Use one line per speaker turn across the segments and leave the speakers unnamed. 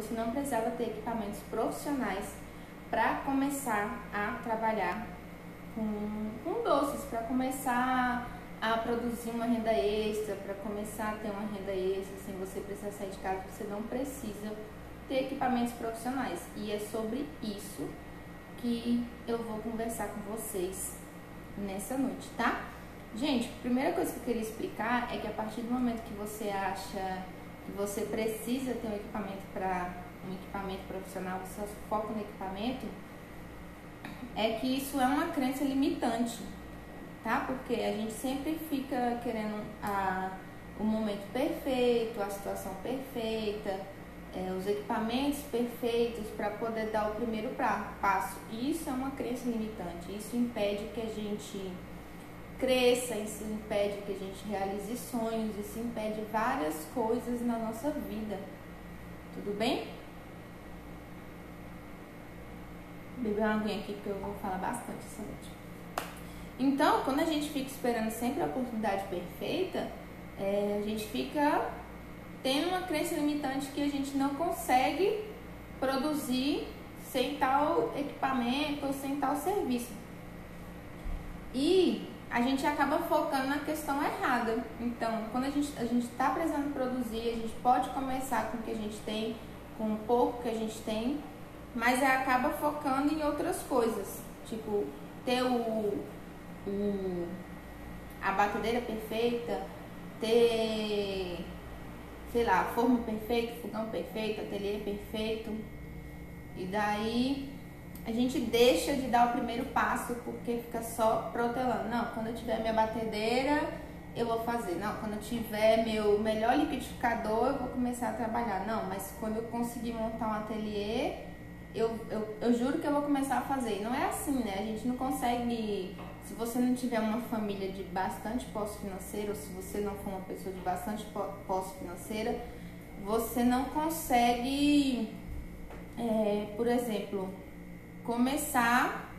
você não precisava ter equipamentos profissionais para começar a trabalhar com doces, para começar a produzir uma renda extra, para começar a ter uma renda extra sem você precisar sair de casa. Você não precisa ter equipamentos profissionais, e é sobre isso que eu vou conversar com vocês nessa noite, tá? Gente, a primeira coisa que eu queria explicar é que a partir do momento que você acha que você precisa ter um equipamento profissional, você só foca no equipamento, é que isso é uma crença limitante, tá? Porque a gente sempre fica querendo o momento perfeito, a situação perfeita, os equipamentos perfeitos para poder dar o primeiro passo. E isso é uma crença limitante, isso impede que a gente cresça, isso impede que a gente realize sonhos, isso impede várias coisas na nossa vida. Tudo bem? Vou beber uma aguinha aqui porque eu vou falar bastante essa noite. Então, quando a gente fica esperando sempre a oportunidade perfeita, a gente fica tendo uma crença limitante que a gente não consegue produzir sem tal equipamento ou sem tal serviço. E a gente acaba focando na questão errada. Então, quando a gente está precisando produzir, a gente pode começar com o que a gente tem, com o pouco que a gente tem, mas acaba focando em outras coisas, tipo ter a batedeira perfeita, ter, sei lá, forno perfeito, fogão perfeito, ateliê perfeito, e daí a gente deixa de dar o primeiro passo porque fica só protelando. Não, quando eu tiver minha batedeira, eu vou fazer. Não, quando eu tiver meu melhor liquidificador, eu vou começar a trabalhar. Não, mas quando eu conseguir montar um ateliê, eu juro que eu vou começar a fazer. Não é assim, né? A gente não consegue... Se você não tiver uma família de bastante posse financeira, ou se você não for uma pessoa de bastante posse financeira, você não consegue, por exemplo, começar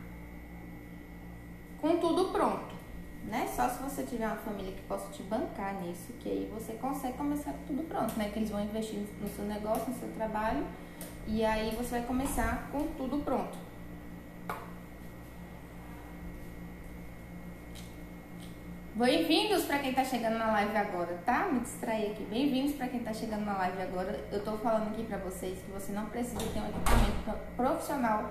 com tudo pronto, né? Só se você tiver uma família que possa te bancar nisso, que aí você consegue começar com tudo pronto, né? Que eles vão investir no seu negócio, no seu trabalho, e aí você vai começar com tudo pronto. Bem-vindos para quem tá chegando na live agora, tá? Me distraí aqui. Bem-vindos para quem tá chegando na live agora. Eu tô falando aqui para vocês que você não precisa ter um equipamento profissional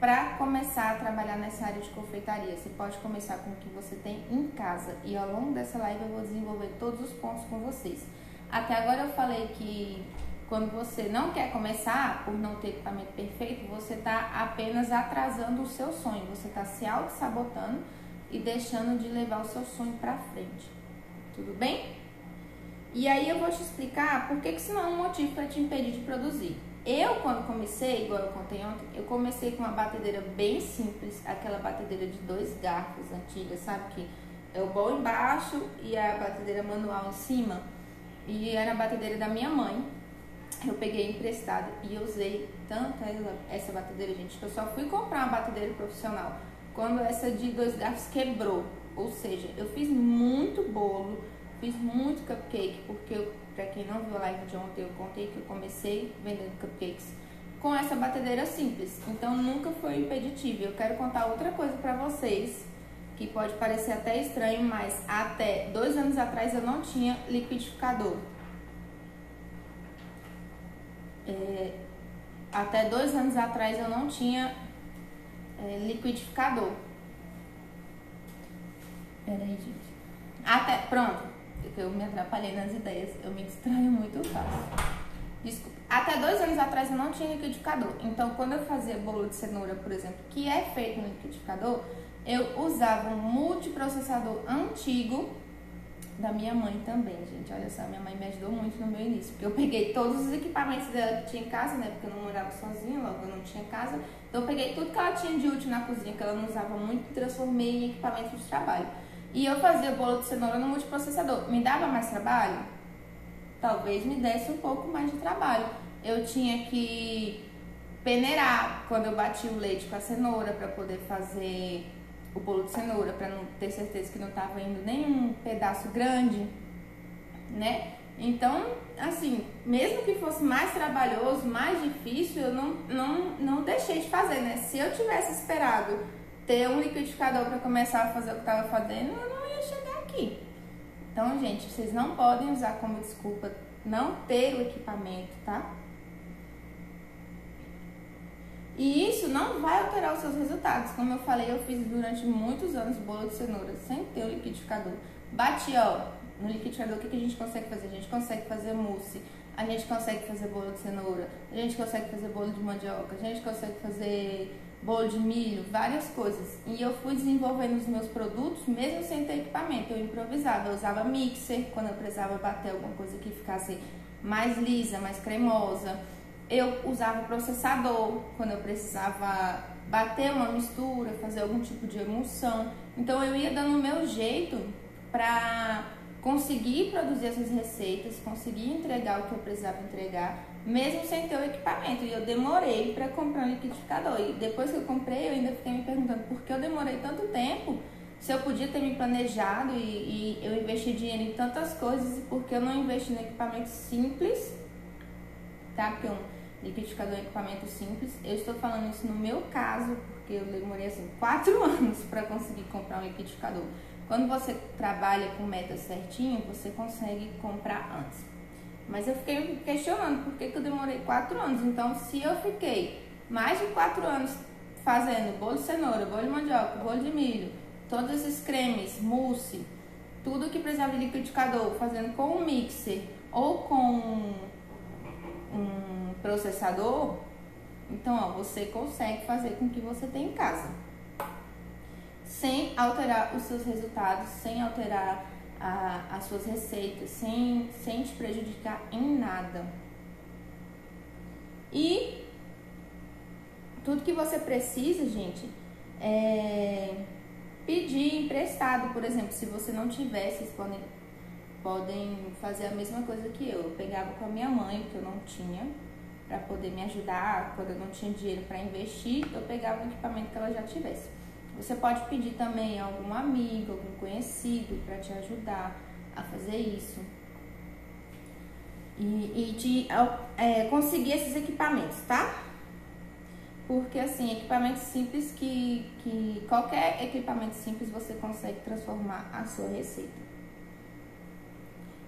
para começar a trabalhar nessa área de confeitaria. Você pode começar com o que você tem em casa, e ao longo dessa live eu vou desenvolver todos os pontos com vocês. Até agora eu falei que quando você não quer começar por não ter equipamento perfeito, você tá apenas atrasando o seu sonho, você tá se auto-sabotando e deixando de levar o seu sonho para frente. Tudo bem? E aí eu vou te explicar por que isso não é um motivo para te impedir de produzir. Eu, quando comecei, igual eu contei ontem, eu comecei com uma batedeira bem simples, aquela batedeira de 2 garfos antiga, sabe? Que é o bol embaixo e a batedeira manual em cima. E era a batedeira da minha mãe. Eu peguei emprestado e eu usei tanto essa batedeira, gente, que eu só fui comprar uma batedeira profissional quando essa de 2 garfos quebrou. Ou seja, eu fiz muito bolo, fiz muito cupcake, porque pra quem não viu a live de ontem, eu contei que eu comecei vendendo cupcakes com essa batedeira simples. Então nunca foi impeditivo. Eu quero contar outra coisa pra vocês, que pode parecer até estranho, mas até 2 anos atrás eu não tinha liquidificador. Até 2 anos atrás eu não tinha liquidificador. Peraí, gente. Pronto, eu me atrapalhei nas ideias, eu me distraio muito fácil. Desculpa. Até 2 anos atrás eu não tinha liquidificador. Então, quando eu fazia bolo de cenoura, por exemplo, que é feito no liquidificador, eu usava um multiprocessador antigo da minha mãe também, gente. Olha só, minha mãe me ajudou muito no meu início, porque eu peguei todos os equipamentos dela que tinha em casa, né? Porque eu não morava sozinha, logo eu não tinha casa. Então eu peguei tudo que ela tinha de útil na cozinha, que ela não usava muito, e transformei em equipamento de trabalho. E eu fazia bolo de cenoura no multiprocessador. Me dava mais trabalho? Talvez me desse um pouco mais de trabalho. Eu tinha que peneirar quando eu batia o leite com a cenoura para poder fazer o bolo de cenoura, para não ter certeza que não estava indo nenhum pedaço grande, né? Então, assim, mesmo que fosse mais trabalhoso, mais difícil, eu não deixei de fazer, né? Se eu tivesse esperado ter um liquidificador para começar a fazer o que eu estava fazendo, eu não ia chegar aqui. Então, gente, vocês não podem usar como desculpa não ter o equipamento, tá? E isso não vai alterar os seus resultados. Como eu falei, eu fiz durante muitos anos bolo de cenoura sem ter o liquidificador. Bati, ó, no liquidificador, o que a gente consegue fazer? A gente consegue fazer mousse, a gente consegue fazer bolo de cenoura, a gente consegue fazer bolo de mandioca, a gente consegue fazer bolo de milho, várias coisas. E eu fui desenvolvendo os meus produtos mesmo sem ter equipamento. Eu improvisava, eu usava mixer quando eu precisava bater alguma coisa que ficasse mais lisa, mais cremosa. Eu usava processador quando eu precisava bater uma mistura, fazer algum tipo de emulsão. Então eu ia dando o meu jeito para conseguir produzir essas receitas, conseguir entregar o que eu precisava entregar, mesmo sem ter o equipamento. E eu demorei para comprar um liquidificador. E depois que eu comprei, eu ainda fiquei me perguntando por que eu demorei tanto tempo, se eu podia ter me planejado e eu investi dinheiro em tantas coisas, e por que eu não investi no equipamento simples, tá? Porque um liquidificador é um equipamento simples. Eu estou falando isso no meu caso, porque eu demorei assim 4 anos para conseguir comprar um liquidificador. Quando você trabalha com metas certinho, você consegue comprar antes. Mas eu fiquei me questionando por que eu demorei 4 anos. Então, se eu fiquei mais de 4 anos fazendo bolo de cenoura, bolo de mandioca, bolo de milho, todos esses cremes, mousse, tudo que precisava de liquidificador, fazendo com um mixer ou com um processador, então ó, você consegue fazer com o que você tem em casa, sem alterar os seus resultados, sem alterar as suas receitas, sem te prejudicar em nada. E tudo que você precisa, gente, é pedir emprestado. Por exemplo, se você não tiver, vocês podem fazer a mesma coisa que eu. Eu pegava com a minha mãe, porque eu não tinha, para poder me ajudar. Quando eu não tinha dinheiro para investir, eu pegava um equipamento que ela já tivesse. Você pode pedir também a algum amigo, algum conhecido para te ajudar a fazer isso. E conseguir esses equipamentos, tá? Porque assim, equipamentos simples que qualquer equipamento simples você consegue transformar a sua receita.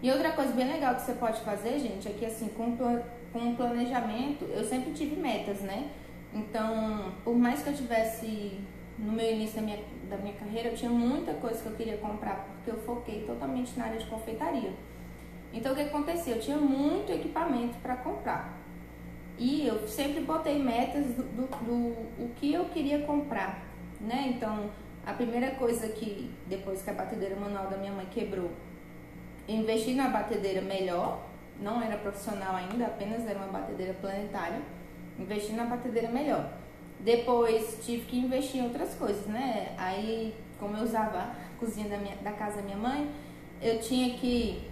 E outra coisa bem legal que você pode fazer, gente, é que assim, com o planejamento, eu sempre tive metas, né? Então, por mais que eu tivesse no meu início da minha carreira, eu tinha muita coisa que eu queria comprar, porque eu foquei totalmente na área de confeitaria. Então, o que acontecia? Eu tinha muito equipamento para comprar. E eu sempre botei metas do que eu queria comprar, né? Então, a primeira coisa que, depois que a batedeira manual da minha mãe quebrou, eu investi numa batedeira melhor, não era profissional ainda, apenas era uma batedeira planetária. Investi na batedeira melhor. Depois tive que investir em outras coisas, né? Aí, como eu usava a cozinha da casa da minha mãe, eu tinha que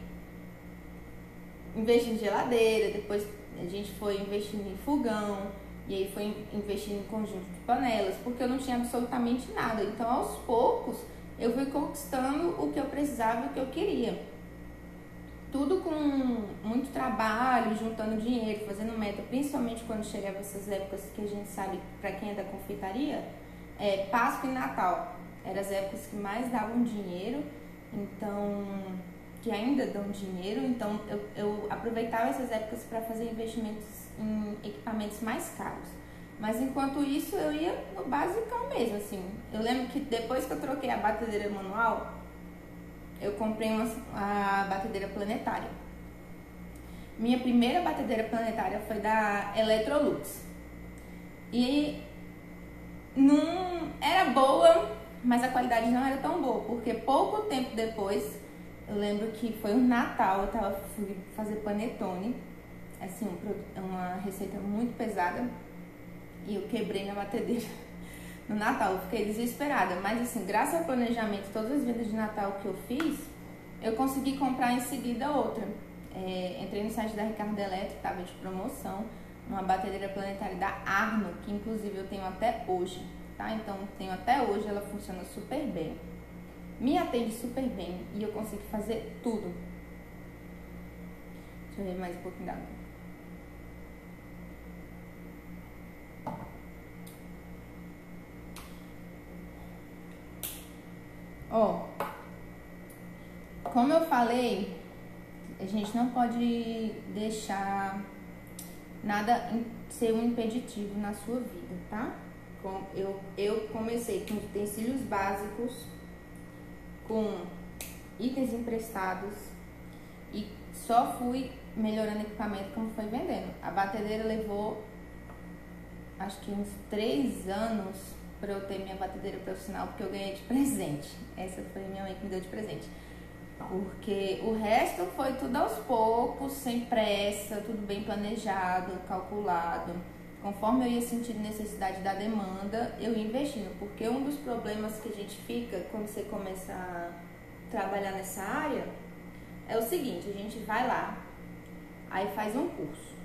investir em geladeira, depois a gente foi investindo em fogão, e aí foi investindo em conjunto de panelas, porque eu não tinha absolutamente nada. Então, aos poucos, eu fui conquistando o que eu precisava e o que eu queria. Tudo com muito trabalho, juntando dinheiro, fazendo meta, principalmente quando chegava essas épocas que a gente sabe, para quem é da confeitaria, Páscoa e Natal. Eram as épocas que mais davam dinheiro, então, que ainda dão dinheiro. Então, eu aproveitava essas épocas para fazer investimentos em equipamentos mais caros. Mas enquanto isso, eu ia no basicão mesmo, assim. Eu lembro que depois que eu troquei a batedeira manual, eu comprei a batedeira planetária. Minha primeira batedeira planetária foi da Electrolux. E não era boa, mas a qualidade não era tão boa, porque pouco tempo depois, eu lembro que foi um Natal, fui fazer panetone, assim, uma receita muito pesada, e eu quebrei minha batedeira no Natal. Eu fiquei desesperada, mas assim, graças ao planejamento, todas as vendas de Natal que eu fiz, eu consegui comprar em seguida outra. Entrei no site da Ricardo Eletro, estava de promoção, uma batedeira planetária da Arno, que inclusive eu tenho até hoje, tá? Então, tenho até hoje, ela funciona super bem, me atende super bem e eu consigo fazer tudo. Deixa eu ver mais um pouquinho d'água. Ó, como eu falei, a gente não pode deixar nada ser um impeditivo na sua vida, tá? Eu comecei com utensílios básicos, com itens emprestados e só fui melhorando equipamento como foi vendendo. A batedeira levou, acho que uns 3 anos para eu ter minha batedeira profissional, porque eu ganhei de presente. Essa foi minha mãe que me deu de presente. Porque o resto foi tudo aos poucos, sem pressa, tudo bem planejado, calculado. Conforme eu ia sentindo necessidade da demanda, eu ia investindo. Porque um dos problemas que a gente fica quando você começa a trabalhar nessa área é o seguinte: a gente vai lá, aí faz um curso.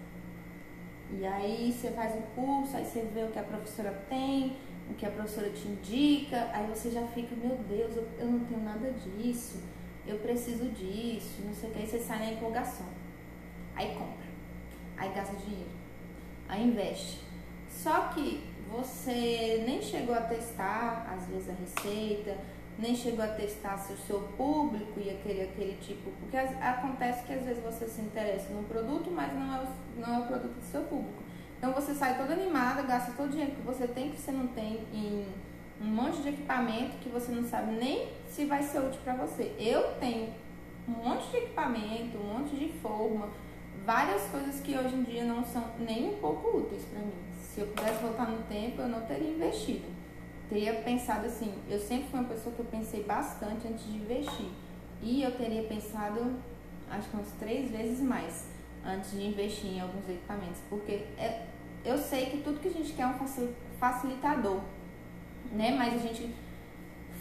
E aí você faz um curso, aí você vê o que a professora tem, o que a professora te indica, aí você já fica, meu Deus, eu não tenho nada disso, eu preciso disso, não sei o que, aí você sai na empolgação. Aí compra, aí gasta dinheiro, aí investe. Só que você nem chegou a testar, às vezes, a receita, nem chegou a testar se o seu público ia querer aquele tipo, porque acontece que às vezes você se interessa num produto, mas não é o produto do seu público. Então você sai toda animada, gasta todo o dinheiro que você tem, que você não tem, em um monte de equipamento que você não sabe nem se vai ser útil para você. Eu tenho um monte de equipamento, um monte de forma, várias coisas que hoje em dia não são nem um pouco úteis para mim. Se eu pudesse voltar no tempo, eu não teria investido. Teria pensado assim, eu sempre fui uma pessoa que eu pensei bastante antes de investir. E eu teria pensado, acho que umas 3 vezes mais antes de investir em alguns equipamentos. Porque eu sei que tudo que a gente quer é um facilitador, né? Mas a gente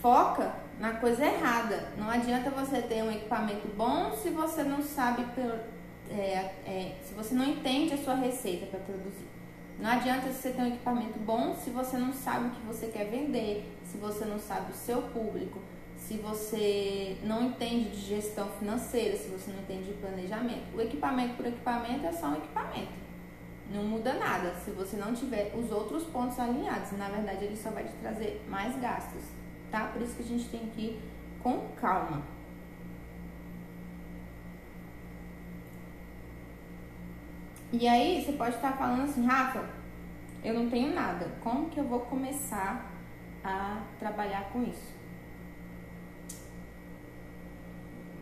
foca na coisa errada. Não adianta você ter um equipamento bom se você não sabe, se você não entende a sua receita para produzir. Não adianta você ter um equipamento bom se você não sabe o que você quer vender, se você não sabe o seu público, se você não entende de gestão financeira, se você não entende de planejamento. O equipamento por equipamento é só um equipamento. Não muda nada se você não tiver os outros pontos alinhados. Na verdade, ele só vai te trazer mais gastos, tá? Por isso que a gente tem que ir com calma. E aí, você pode estar falando assim, Rafa, eu não tenho nada. Como que eu vou começar a trabalhar com isso?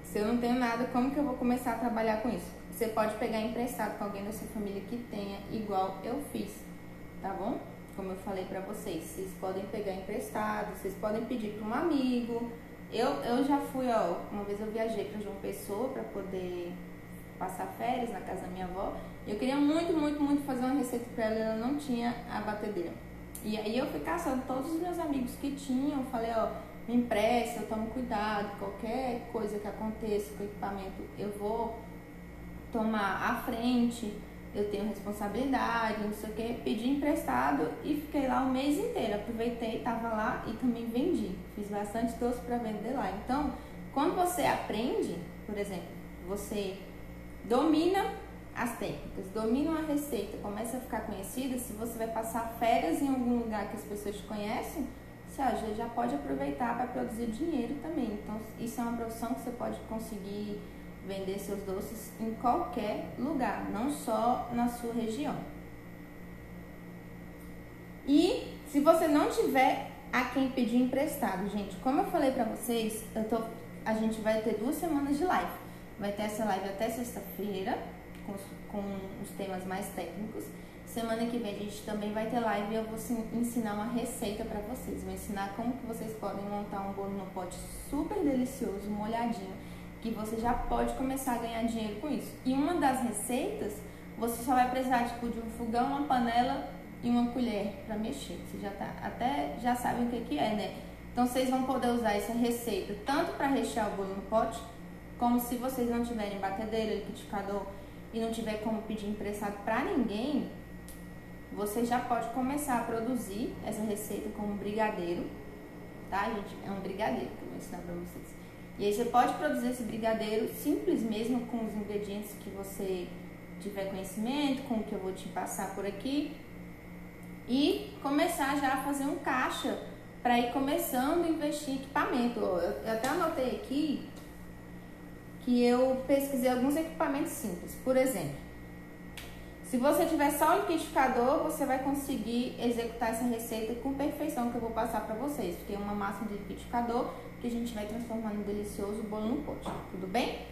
Se eu não tenho nada, como que eu vou começar a trabalhar com isso? Você pode pegar emprestado com alguém da sua família que tenha, igual eu fiz, tá bom? Como eu falei pra vocês podem pegar emprestado, vocês podem pedir para um amigo. Eu já fui, uma vez eu viajei para João Pessoa para poder passar férias na casa da minha avó. Eu queria muito, muito, muito fazer uma receita para ela e ela não tinha a batedeira. E aí eu fui caçando todos os meus amigos que tinham, falei, me empresta, eu tomo cuidado, qualquer coisa que aconteça com o equipamento, eu vou tomar à frente, eu tenho responsabilidade, não sei o que, pedi emprestado e fiquei lá o mês inteiro, aproveitei, tava lá e também vendi, fiz bastante doce para vender lá. Então, quando você aprende, por exemplo, você domina as técnicas, domina uma receita, começa a ficar conhecida, se você vai passar férias em algum lugar que as pessoas te conhecem, você já pode aproveitar para produzir dinheiro também. Então, isso é uma profissão que você pode conseguir vender seus doces em qualquer lugar, não só na sua região. E se você não tiver a quem pedir emprestado, gente, como eu falei pra vocês, a gente vai ter 2 semanas de live. Vai ter essa live até sexta-feira, com os temas mais técnicos. Semana que vem a gente também vai ter live e eu vou ensinar uma receita pra vocês. Vou ensinar como que vocês podem montar um bolo no pote super delicioso, molhadinho, que você já pode começar a ganhar dinheiro com isso. E uma das receitas, você só vai precisar de um fogão, uma panela e uma colher para mexer. Você já sabem o que é, né? Então vocês vão poder usar essa receita tanto para rechear o bolo no pote, como se vocês não tiverem batedeira, liquidificador e não tiver como pedir emprestado para ninguém, você já pode começar a produzir essa receita como brigadeiro, tá, gente? É um brigadeiro que eu vou ensinar para vocês. E aí você pode produzir esse brigadeiro simples mesmo, com os ingredientes que você tiver conhecimento, com o que eu vou te passar por aqui, e começar já a fazer um caixa para ir começando a investir em equipamento. Eu até anotei aqui que eu pesquisei alguns equipamentos simples. Por exemplo, se você tiver só o liquidificador, você vai conseguir executar essa receita com perfeição que eu vou passar para vocês, porque é uma massa de liquidificador que a gente vai transformar no delicioso bolo no pote, tudo bem?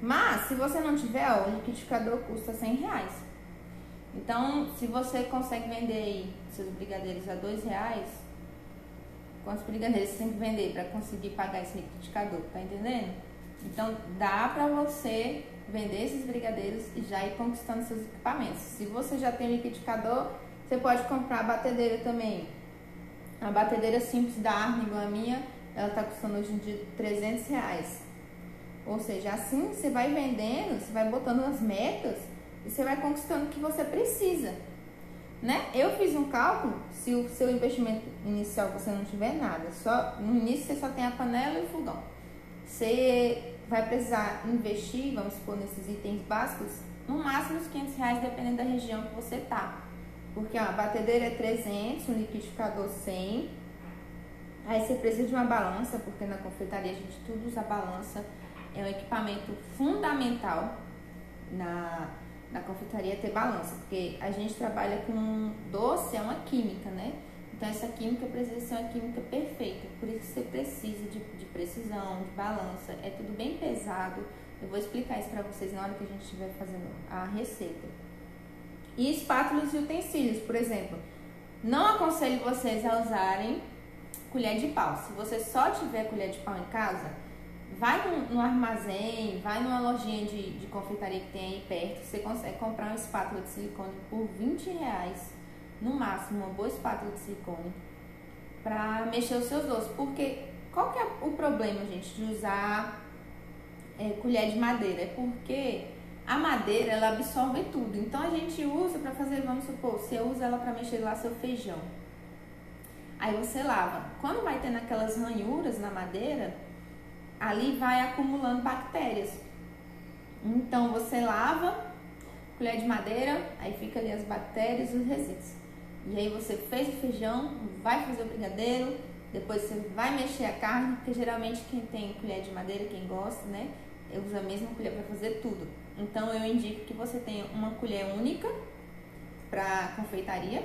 Mas, se você não tiver, ó, o liquidificador custa R$100. Então, se você consegue vender aí seus brigadeiros a R$2, quantos brigadeiros você tem que vender para conseguir pagar esse liquidificador, tá entendendo? Então, dá para você vender esses brigadeiros e já ir conquistando seus equipamentos. Se você já tem liquidificador, você pode comprar a batedeira também. A batedeira simples da Arno, igual a minha, ela tá custando hoje em dia R$300. Ou seja, assim você vai vendendo, você vai botando as metas e você vai conquistando o que você precisa, né? Eu fiz um cálculo, se o seu investimento inicial você não tiver nada, só no início você só tem a panela e o fogão. Você vai precisar investir, vamos supor, nesses itens básicos, no máximo uns R$500, dependendo da região que você tá. Porque ó, a batedeira é 300, um liquidificador 100. Aí você precisa de uma balança, porque na confeitaria a gente tudo usa balança. É um equipamento fundamental na confeitaria ter balança, porque a gente trabalha com doce, é uma química, né? Então essa química precisa ser uma química perfeita, por isso você precisa de precisão, de balança, é tudo bem pesado. Eu vou explicar isso pra vocês na hora que a gente estiver fazendo a receita. E espátulas e utensílios, por exemplo, não aconselho vocês a usarem colher de pau. Se você só tiver colher de pau em casa, vai no armazém, vai numa lojinha de confeitaria que tem aí perto, você consegue comprar uma espátula de silicone por R$20, no máximo, uma boa espátula de silicone, para mexer os seus doces. Porque qual que é o problema, gente, de usar colher de madeira? É porque a madeira, ela absorve tudo. Então a gente usa para fazer, vamos supor, você usa ela para mexer lá seu feijão. Aí você lava. Quando vai tendo aquelas ranhuras na madeira, ali vai acumulando bactérias. Então você lava, colher de madeira, aí fica ali as bactérias e os resíduos. E aí você fez o feijão, vai fazer o brigadeiro, depois você vai mexer a carne, porque geralmente quem tem colher de madeira, quem gosta, né, usa a mesma colher para fazer tudo. Então eu indico que você tenha uma colher única para confeitaria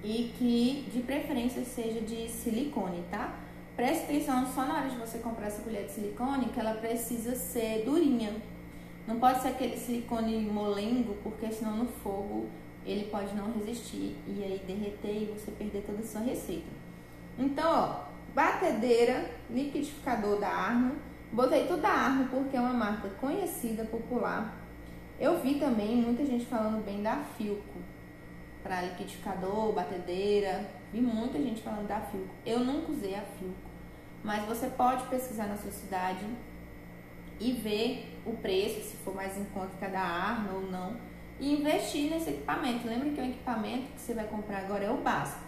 e que de preferência seja de silicone, tá? Preste atenção só na hora de você comprar essa colher de silicone, que ela precisa ser durinha. Não pode ser aquele silicone molengo, porque senão no fogo ele pode não resistir e aí derreter e você perder toda a sua receita. Então, ó, batedeira, liquidificador da Arno. Botei tudo da Arno porque é uma marca conhecida, popular. Eu vi também muita gente falando bem da Philco para liquidificador, batedeira. Vi muita gente falando da Philco. Eu nunca usei a Philco, mas você pode pesquisar na sua cidade e ver o preço, se for mais em conta que a da Arno ou não, e investir nesse equipamento. Lembra que o equipamento que você vai comprar agora é o básico.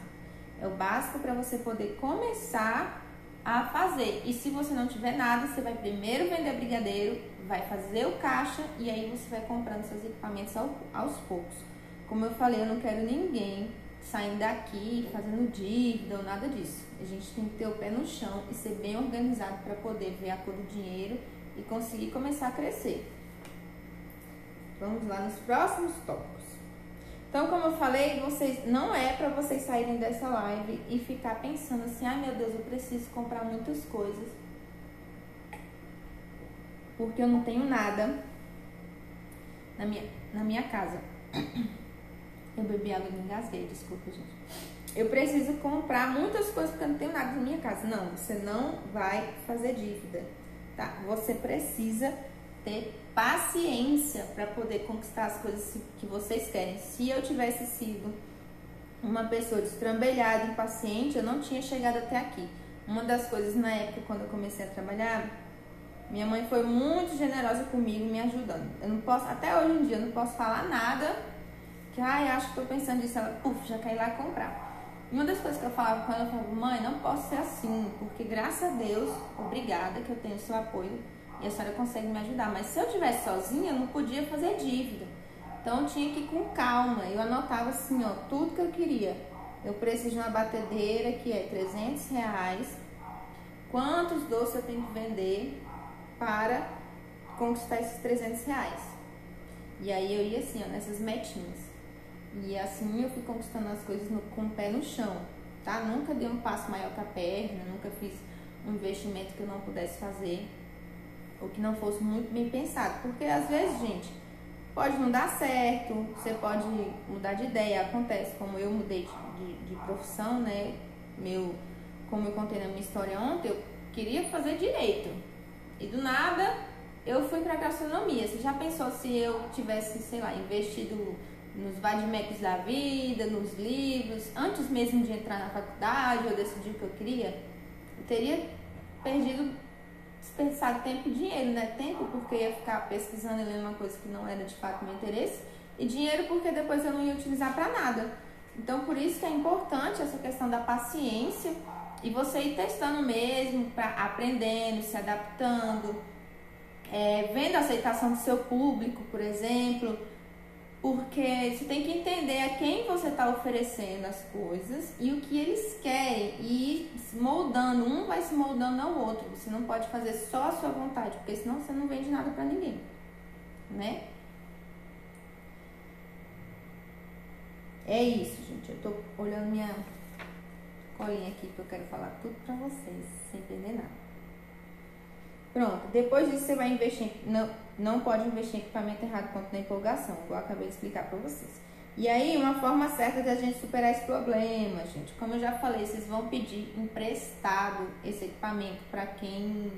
É o básico para você poder começar a fazer. E se você não tiver nada, você vai primeiro vender brigadeiro, vai fazer o caixa e aí você vai comprando seus equipamentos aos poucos. Como eu falei, eu não quero ninguém saindo daqui fazendo dívida ou nada disso. A gente tem que ter o pé no chão e ser bem organizado para poder ver a cor do dinheiro e conseguir começar a crescer. Vamos lá nos próximos tópicos. Então, como eu falei, não é para vocês saírem dessa live e ficar pensando assim, ai meu Deus, eu preciso comprar muitas coisas porque eu não tenho nada na minha casa. Eu bebi água e me engasguei, desculpa, gente. Eu preciso comprar muitas coisas porque eu não tenho nada na minha casa. Não, você não vai fazer dívida, tá? Você precisa ter paciência para poder conquistar as coisas que vocês querem. Se eu tivesse sido uma pessoa destrambelhada, impaciente, eu não tinha chegado até aqui. Uma das coisas na época, quando eu comecei a trabalhar, minha mãe foi muito generosa comigo, me ajudando. Eu não posso, até hoje em dia, eu não posso falar nada que, acho que tô pensando nisso, ela, já quer ir lá comprar. E uma das coisas que eu falava com ela, eu falava, mãe, não posso ser assim, porque graças a Deus, obrigada que eu tenho o seu apoio e a senhora consegue me ajudar. Mas se eu estivesse sozinha, eu não podia fazer dívida. Então eu tinha que ir com calma. Eu anotava assim, ó, tudo que eu queria. Eu preciso de uma batedeira que é R$300. Quantos doces eu tenho que vender para conquistar esses R$300? E aí eu ia assim, ó, nessas metinhas. E assim eu fui conquistando as coisas com o pé no chão, tá? Nunca dei um passo maior que a perna, nunca fiz um investimento que eu não pudesse fazer ou que não fosse muito bem pensado. Porque às vezes, gente, pode não dar certo, você pode mudar de ideia, acontece, como eu mudei de profissão, né? Como eu contei na minha história ontem, eu queria fazer direito e do nada eu fui para gastronomia. Você já pensou se eu tivesse, sei lá, investido nos vademecums da vida, nos livros, antes mesmo de entrar na faculdade, eu decidi o que eu queria? Eu teria desperdiçado tempo e dinheiro, né? Tempo porque ia ficar pesquisando e lendo uma coisa que não era de fato meu interesse, e dinheiro porque depois eu não ia utilizar para nada. Então, por isso que é importante essa questão da paciência e você ir testando mesmo, aprendendo, se adaptando, vendo a aceitação do seu público, por exemplo, porque você tem que entender a quem você está oferecendo as coisas e o que eles querem e ir se moldando, um vai se moldando ao outro. Você não pode fazer só a sua vontade, porque senão você não vende nada para ninguém, né? É isso, gente. Eu tô olhando minha colinha aqui que eu quero falar tudo pra vocês, sem entender nada. Pronto, depois disso você vai investir, não pode investir em equipamento errado quanto na empolgação, igual eu acabei de explicar pra vocês. E aí, uma forma certa de a gente superar esse problema, gente, como eu já falei, vocês vão pedir emprestado esse equipamento pra quem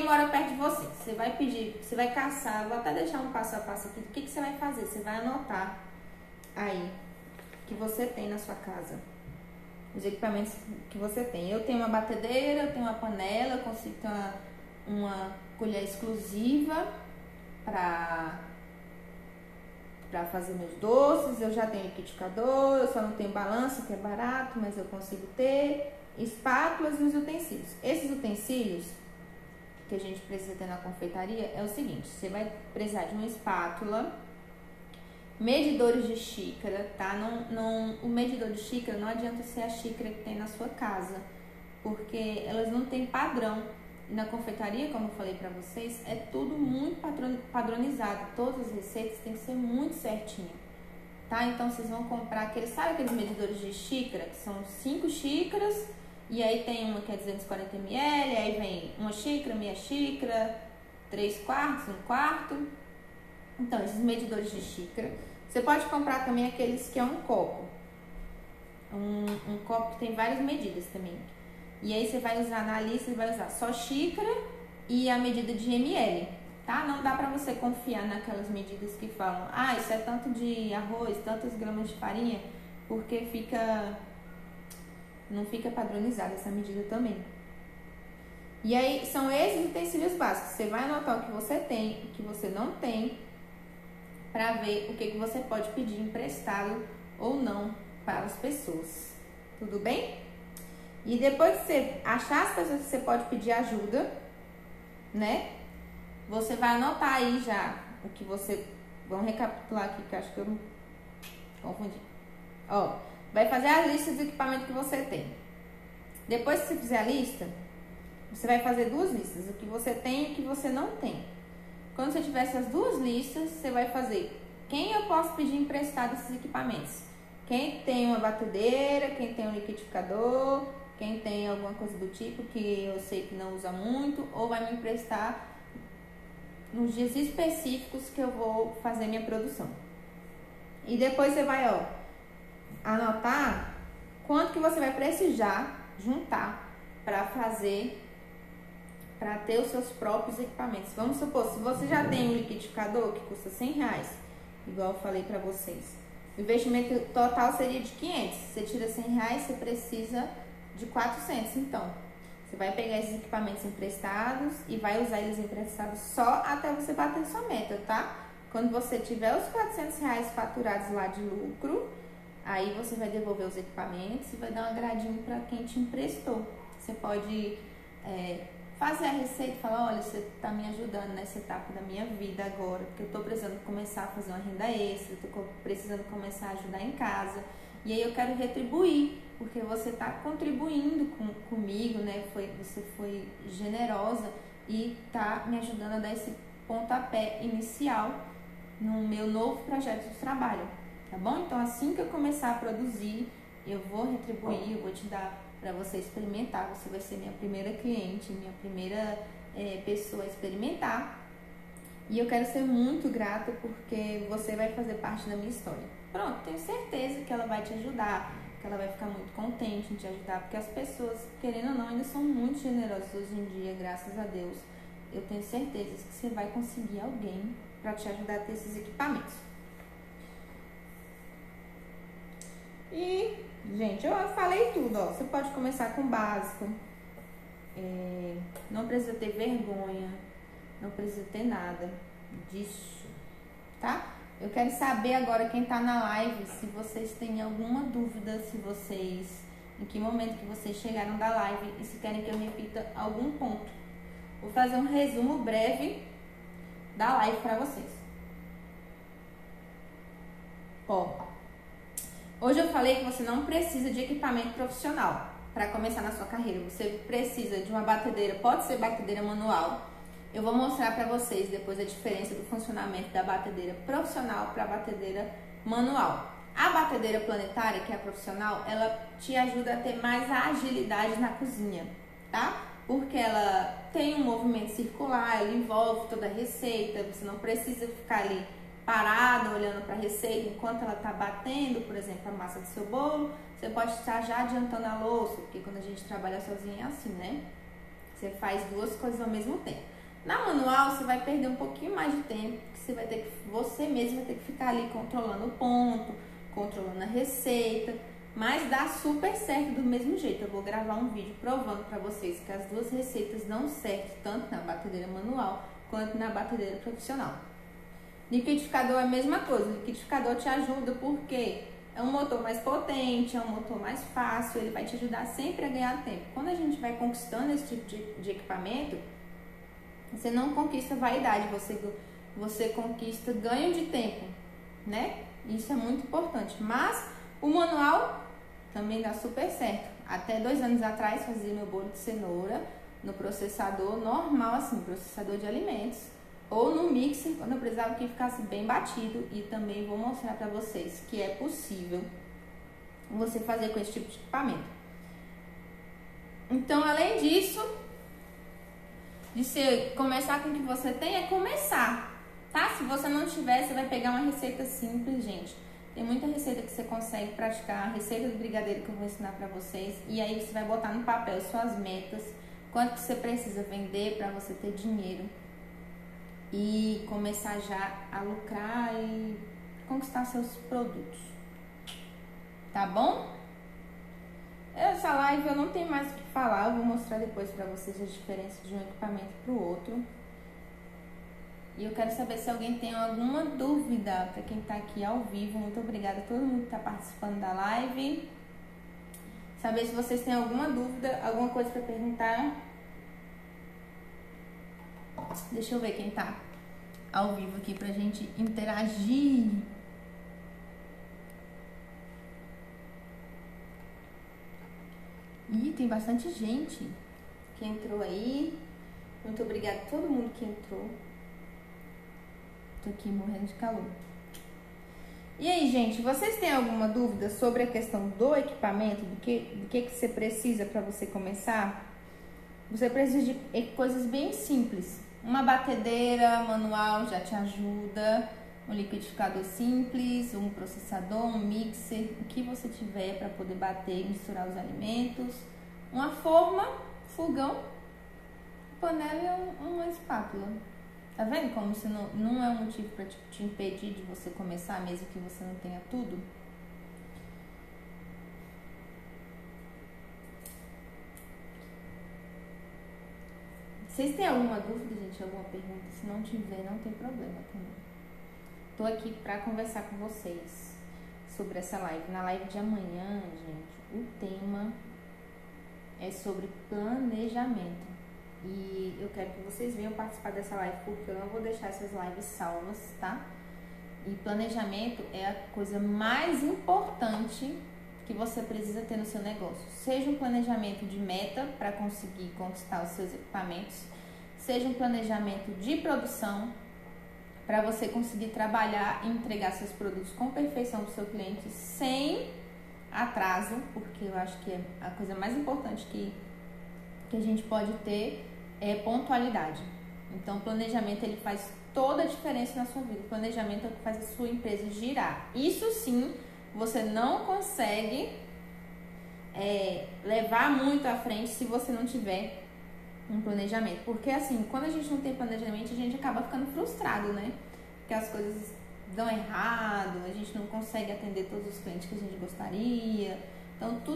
mora perto de você. Você vai pedir, você vai caçar, vou até deixar um passo a passo aqui, o que você vai fazer? Você vai anotar aí que você tem na sua casa, os equipamentos que você tem. Eu tenho uma batedeira, eu tenho uma panela, eu consigo ter uma colher exclusiva para fazer meus doces, eu já tenho liquidificador, eu só não tenho balança, que é barato, mas eu consigo ter, espátulas e os utensílios. Esses utensílios que a gente precisa ter na confeitaria é o seguinte: você vai precisar de uma espátula, medidores de xícara, tá? O medidor de xícara não adianta ser a xícara que tem na sua casa, porque elas não têm padrão. E na confeitaria, como eu falei pra vocês, é tudo muito padronizado. Todas as receitas têm que ser muito certinho, tá? Então vocês vão comprar aqueles medidores de xícara, que são 5 xícaras, e aí tem uma que é 240 ml, aí vem uma xícara, meia xícara, 3/4, 1/4. Então, esses medidores de xícara. Você pode comprar também aqueles que é um copo. Um copo que tem várias medidas também. E aí você vai usar na lista, você vai usar só xícara e a medida de ml, tá? Não dá pra você confiar naquelas medidas que falam, isso é tanto de arroz, tantas gramas de farinha, porque não fica padronizada essa medida também. E aí, são esses utensílios básicos. Você vai anotar o que você tem, o que você não tem, para ver o que você pode pedir emprestado ou não para as pessoas. Tudo bem? E depois que você achar as pessoas que você pode pedir ajuda, né? Você vai anotar aí já o que você... Vamos recapitular aqui, que eu acho que eu não confundi. Ó, vai fazer a lista dos equipamentos que você tem. Depois que você fizer a lista, você vai fazer 2 listas, o que você tem e o que você não tem. Quando você tiver essas 2 listas, você vai fazer quem eu posso pedir emprestado esses equipamentos. Quem tem uma batedeira, quem tem um liquidificador, quem tem alguma coisa do tipo que eu sei que não usa muito, ou vai me emprestar nos dias específicos que eu vou fazer minha produção. E depois você vai, anotar quanto que você vai precisar juntar para ter os seus próprios equipamentos. Vamos supor, se você já tem um liquidificador que custa R$100, igual eu falei para vocês, o investimento total seria de 500. Você tira R$100, você precisa de 400. Então, você vai pegar esses equipamentos emprestados e vai usar eles emprestados só até você bater sua meta, tá? Quando você tiver os R$400 faturados lá de lucro, Aí você vai devolver os equipamentos e vai dar um agradinho para quem te emprestou. Você pode fazer a receita e falar, olha, você está me ajudando nessa etapa da minha vida agora, porque eu estou precisando começar a fazer uma renda extra, estou precisando começar a ajudar em casa. E aí eu quero retribuir, porque você está contribuindo comigo, né? Você foi generosa e está me ajudando a dar esse pontapé inicial no meu novo projeto de trabalho, tá bom? Então, assim que eu começar a produzir, eu vou retribuir, eu vou te dar para você experimentar. Você vai ser minha primeira cliente, minha primeira pessoa a experimentar. E eu quero ser muito grata porque você vai fazer parte da minha história. Pronto, tenho certeza que ela vai te ajudar, que ela vai ficar muito contente em te ajudar, porque as pessoas, querendo ou não, ainda são muito generosas hoje em dia, graças a Deus. Eu tenho certeza que você vai conseguir alguém para te ajudar a ter esses equipamentos. E, gente, eu falei tudo, ó. Você pode começar com o básico. Não precisa ter vergonha, não precisa ter nada disso, tá? Eu quero saber agora, quem tá na live, se vocês têm alguma dúvida, em que momento que vocês chegaram da live e se querem que eu repita algum ponto. Vou fazer um resumo breve da live para vocês. Ó, hoje eu falei que você não precisa de equipamento profissional para começar na sua carreira. Você precisa de uma batedeira, pode ser batedeira manual. Eu vou mostrar para vocês depois a diferença do funcionamento da batedeira profissional para a batedeira manual. A batedeira planetária, que é a profissional, ela te ajuda a ter mais agilidade na cozinha, tá? Porque ela tem um movimento circular, ela envolve toda a receita, você não precisa ficar ali parado olhando para a receita enquanto ela está batendo, por exemplo, a massa do seu bolo. Você pode estar já adiantando a louça, porque quando a gente trabalha sozinho é assim, né? Você faz duas coisas ao mesmo tempo. Na manual, você vai perder um pouquinho mais de tempo, porque você mesmo vai ter que ficar ali controlando o ponto, controlando a receita, mas dá super certo do mesmo jeito. Eu vou gravar um vídeo provando para vocês que as duas receitas dão certo, tanto na batedeira manual quanto na batedeira profissional. Liquidificador é a mesma coisa. O liquidificador te ajuda porque é um motor mais potente, é um motor mais fácil, ele vai te ajudar sempre a ganhar tempo. Quando a gente vai conquistando esse tipo de equipamento, você não conquista vaidade, você conquista ganho de tempo, né? Isso é muito importante. Mas o manual também dá super certo. Até 2 anos atrás fazia meu bolo de cenoura no processador normal, assim, processador de alimentos, ou no mixer, quando eu precisava que ficasse bem batido. E também vou mostrar para vocês que é possível você fazer com esse tipo de equipamento. Então, além disso, de você começar com o que você tem, é começar, tá? Se você não tiver, você vai pegar uma receita simples, gente. Tem muita receita que você consegue praticar. A receita do brigadeiro que eu vou ensinar pra vocês. E aí você vai botar no papel suas metas, quanto que você precisa vender pra você ter dinheiro. E começar já a lucrar e conquistar seus produtos. Tá bom? Essa live eu não tenho mais o que falar, eu vou mostrar depois pra vocês a diferença de um equipamento pro outro. E eu quero saber se alguém tem alguma dúvida, pra quem tá aqui ao vivo. Muito obrigada a todo mundo que tá participando da live. Saber se vocês têm alguma dúvida, alguma coisa pra perguntar. Deixa eu ver quem tá ao vivo aqui pra gente interagir. Ih, tem bastante gente que entrou aí. Muito obrigada a todo mundo que entrou. Tô aqui morrendo de calor. E aí, gente, vocês têm alguma dúvida sobre a questão do equipamento? Do que você precisa para você começar? Você precisa de coisas bem simples. Uma batedeira manual já te ajuda. Um liquidificador simples, um processador, um mixer, o que você tiver para poder bater e misturar os alimentos, uma forma, fogão, panela e uma espátula. Tá vendo como isso não é um motivo para te impedir de você começar, mesmo que você não tenha tudo? Vocês têm alguma dúvida, gente? Alguma pergunta? Se não tiver, não tem problema também. Tô aqui para conversar com vocês. sobre essa live. Na live de amanhã, gente, o tema é sobre planejamento. E eu quero que vocês venham participar dessa live, porque eu não vou deixar essas lives salvas, tá? E planejamento é a coisa mais importante que você precisa ter no seu negócio. Seja um planejamento de meta para conseguir conquistar os seus equipamentos, seja um planejamento de produção para você conseguir trabalhar e entregar seus produtos com perfeição para o seu cliente sem atraso, porque eu acho que é a coisa mais importante que a gente pode ter é pontualidade. Então, o planejamento ele faz toda a diferença na sua vida. O planejamento é o que faz a sua empresa girar. Isso sim, você não consegue levar muito à frente se você não tiver um planejamento. Porque assim, quando a gente não tem planejamento, a gente acaba ficando frustrado, né? Porque as coisas dão errado, a gente não consegue atender todos os clientes que a gente gostaria. Então, tudo